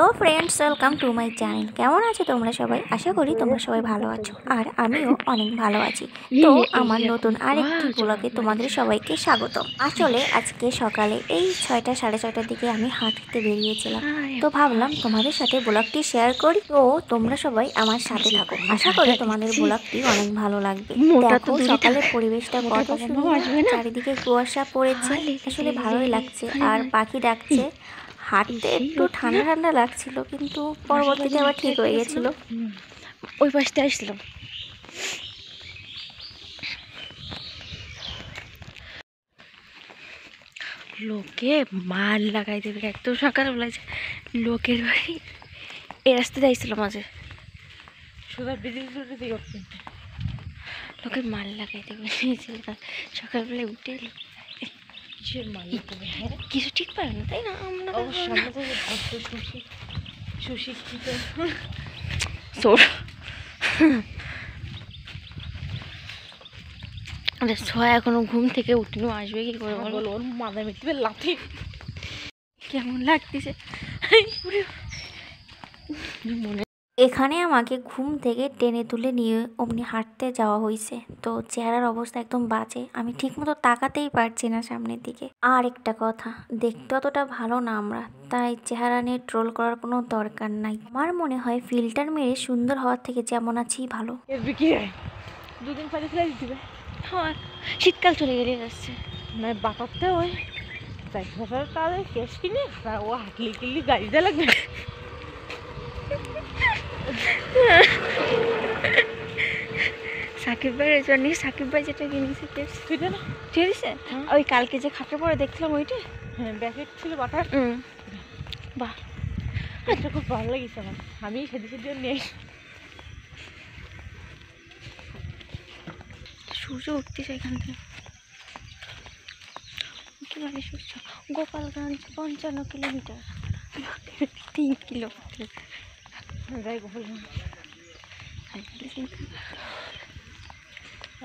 Hello friends, welcome to my channel. কেমন আছো তোমরা সবাই? আশা করি তোমরা সবাই ভালো আছো, আর আমিও অনেক ভালো আছি। তো আমার নতুন আরেকটি ব্লগে তোমাদের সবাইকে স্বাগতম। আসলে আজকে সকালে এই 6টা সাড়ে 6টার দিকে আমি হাঁটতে বেরিয়েছিলাম, তো ভাবলাম তোমাদের সাথে ব্লগটি শেয়ার করি। তো তোমরা সবাই আমার সাথে থাকো, আশা করি তোমাদের ব্লগটি অনেক ভালো লাগবে। দেখো সকালের পরিবেশটা কত সুন্দর, চারিদিকে কুয়াশা পড়েছে, আসলে ভালোই লাগছে। আর পাখি ডাকছে, হাঁটতে একটু ঠান্ডা ঠান্ডা লাগছিল, কিন্তু পরবর্তীতে আবার ঠিক হয়ে গেছিল। ওই পাশে আসছিলাম, লোকে মাল লাগাই দেবে একদম সকালবেলা। লোকের বাড়ি এই রাস্তাতে আসছিল মাঝে, লোকের মাল লাগাই দেবে সকালবেলায় উঠে এলো। কিছু ঠিক পারে না, তাই না? আমরা সুশিক্ষিত সোয়া এখনো ঘুম থেকে উঠিনো, আসবে কি করে বলো? ওর মাথায় মেটবে লাথি। কেমন লাগতেছে মনে। এখানে আমাকে ঘুম থেকে টেনে তুলে নিয়ে অমনি হাঁটতে যাওয়া হয়েছে, তো চেহারার অবস্থা একদম বাজে, আমি ঠিকমতো তাকাতেই পারছি না সামনের দিকে। আর একটা কথা, দেখতে অতটা ভালো না আমরা, তাই চেহারা নিয়ে ট্রোল করার কোনো দরকার নাই। আমার মনে হয় ফিল্টার মেরে সুন্দর হওয়ার থেকে যেমন আছি ভালো। দুদিন পরে ফেলে দিবে। হ্যাঁ, শীতকাল চলে গেলে যাচ্ছে না, বাতাতে ওই তাদের কেস কিনে ও হাঁটলি কিনলি গাড়িটা লাগবে। সাকিব ভাইয়ের জন্য সাকিব ভাই যেটা কিনেছে সেটা না ঠিক আছে। ওই কালকে যে খাটের পরে দেখছিলাম ওইটা, হ্যাঁ ব্যাকেট ছিল বাটার। বাহ, এটা খুব ভালো লাগিছে আমার, আমি সেদিকে দিয়ে নিয়ে। সূর্য উঠতেছে এখান থেকে, কি মানে সূর্য? গোপালগঞ্জ 55 কিলোমিটার, 3 কিলোমিটার যাই গোপালগঞ্জ।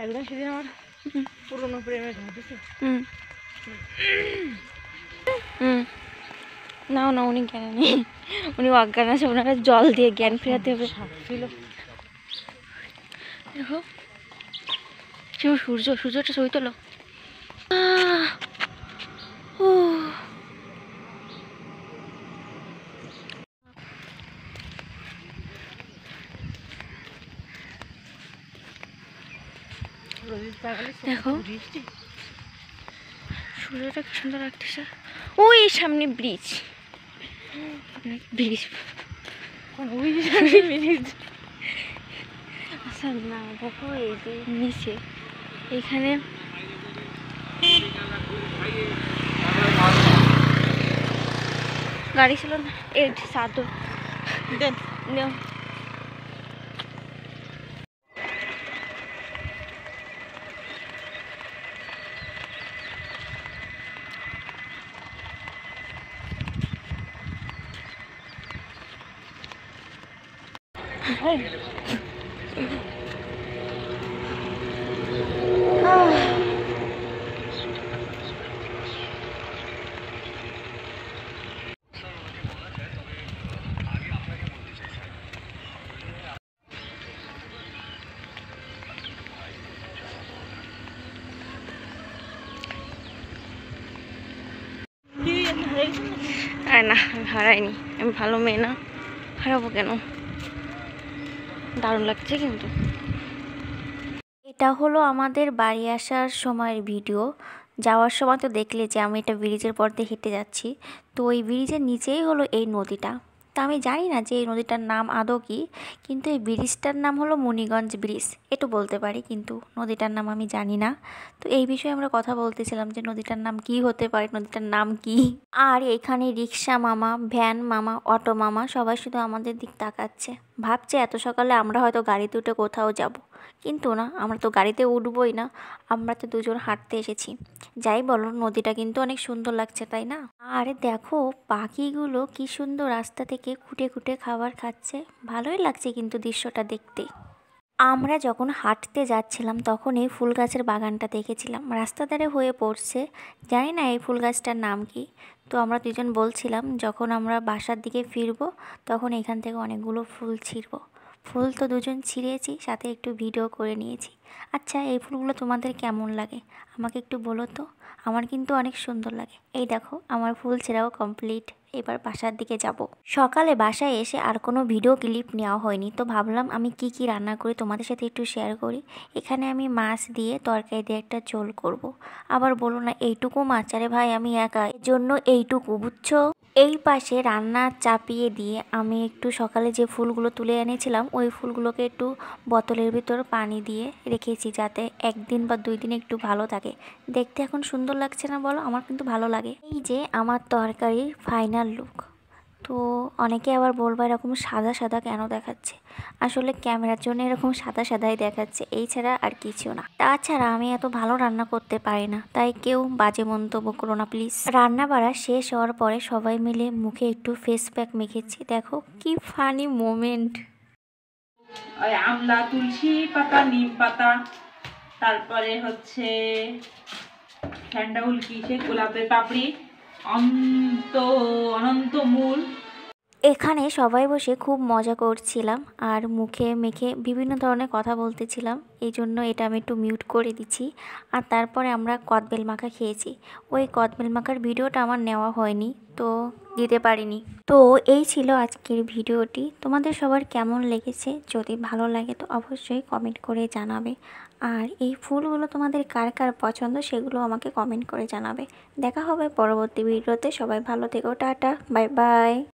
একদম সেদিন আমার পুরোনো প্রেমের ঘটেছে। না না, উনি জ্ঞান নেই, উনি অজ্ঞান আছে, ওনারা জল দিয়ে জ্ঞান ফেরাতে হবে। দেখো সূর্যটা ছবি তোলো। দেখো সূর্যটা কি সুন্দর লাগতেছে। ওই সামনে ব্রিজ, ব্রিজ আচ্ছা না দেখো, এই যে নিচে এখানে গাড়ি ছিল না, এই সাধু দেন নেও। আর না, আমি হারাইনি, আমি ভালো মেয়ে না, হারাবো কেন? দারুণ লাগছে কিন্তু। এটা হলো আমাদের বাড়ি আসার সময়ের ভিডিও। যাওয়ার সময় তো দেখলে যে আমি এটা ব্রিজের পর দিয়ে হেঁটে যাচ্ছি, তো ওই ব্রিজের নিচেই হলো এই নদীটা। তা আমি জানি না যে এই নদীটার নাম আদৌ কী, কিন্তু এই ব্রিজটার নাম হলো মুনিগঞ্জ ব্রিজ, এটু বলতে পারি, কিন্তু নদীটার নাম আমি জানি না। তো এই বিষয়ে আমরা কথা বলতেছিলাম যে নদীটার নাম কি হতে পারে, নদীটার নাম কি। আর এখানে রিক্সা মামা, ভ্যান মামা, অটো মামা সবাই শুধু আমাদের দিক তাকাচ্ছে, ভাবছে এত সকালে আমরা হয়তো গাড়িতে উঠে কোথাও যাব, কিন্তু না, আমরা তো গাড়িতে উঠবই না, আমরা তো দুজন হাঁটতে এসেছি। যাই বলো, নদীটা কিন্তু অনেক সুন্দর লাগছে, তাই না? আর দেখো পাখিগুলো কি সুন্দর রাস্তা থেকে খুঁটে খুঁটে খাবার খাচ্ছে, ভালোই লাগছে কিন্তু দৃশ্যটা দেখতে। আমরা যখন হাঁটতে যাচ্ছিলাম তখন এই ফুল গাছের বাগানটা দেখেছিলাম, রাস্তা ধারে হয়ে পড়ছে, জানি না এই ফুল গাছটার নাম কি। তো আমরা দুজন বলছিলাম যখন আমরা বাসার দিকে ফিরবো তখন এখান থেকে অনেকগুলো ফুল ছিঁড়বো। ফুল তো দুজন ছিঁড়েছি, সাথে একটু ভিডিও করে নিয়েছি। আচ্ছা, এই ফুলগুলো তোমাদের কেমন লাগে আমাকে একটু বলো তো, আমার কিন্তু অনেক সুন্দর লাগে। এই দেখো আমার ফুল ছেঁড়াও কমপ্লিট, এবার বাসার দিকে যাব। সকালে বাসায় এসে আর কোনো ভিডিও ক্লিপ নেওয়া হয়নি, তো ভাবলাম আমি কি কি রান্না করি তোমাদের সাথে একটু শেয়ার করি। এখানে আমি মাছ দিয়ে তরকারি দিয়ে একটা ঝোল করব। আবার বলো না এইটুকু মাছ, আরে ভাই আমি একা, এর জন্য এইটুকু, বুঝছো। এই পাশে রান্না চাপিয়ে দিয়ে আমি একটু সকালে যে ফুলগুলো তুলে এনেছিলাম ওই ফুলগুলোকে একটু বোতলের ভিতর পানি দিয়ে রেখেছি, যাতে 1 দিন বা 2 দিন একটু ভালো থাকে। দেখতে এখন সুন্দর লাগছে না বলো, আমার কিন্তু ভালো লাগে। এই যে আমার তরকারির ফাইনাল লুক। তো অনেকে আবার বলবে এরকম সাদা সাদা কেন দেখাচ্ছে, আসলে ক্যামেরার জন্য এরকম সাদা সাদাই দেখাচ্ছে, এই ছাড়া আর কিছু না। তাছাড়া আমি এত ভালো রান্না করতে পারি না, তাই কেউ বাজে মন্তব্য করো না প্লিজ। রান্না বাড়া শেষ হওয়ার পরে সবাই মিলে মুখে একটু ফেস প্যাক মেখেছি, দেখো কি ফানি মোমেন্ট। ওই আমলা, তুলসী পাতা, নিম পাতা, তারপরে হচ্ছে স্যান্ডাউল, কি সে গোলাপের পাপড়ি, অনন্ত মূল। এখানে সবাই বসে খুব মজা করছিলাম আর মুখে মেখে বিভিন্ন ধরনের কথা বলতেছিলাম, এই জন্য এটা আমি একটু মিউট করে দিচ্ছি। আর তারপরে আমরা কদবেল মাখা খেয়েছি, ওই কদবেল মাখার ভিডিওটা আমার নেওয়া হয়নি, তো দিতে পারিনি। তো এই ছিল আজকের ভিডিওটি, তোমাদের সবার কেমন লেগেছে, যদি ভালো লাগে তো অবশ্যই কমেন্ট করে জানাবে। আর এই ফুলগুলো তোমাদের কার কার পছন্দ সেগুলো আমাকে কমেন্ট করে জানাবে। দেখা হবে পরবর্তী ভিডিওতে, সবাই ভালো থেকো, টাটা, বাই বাই।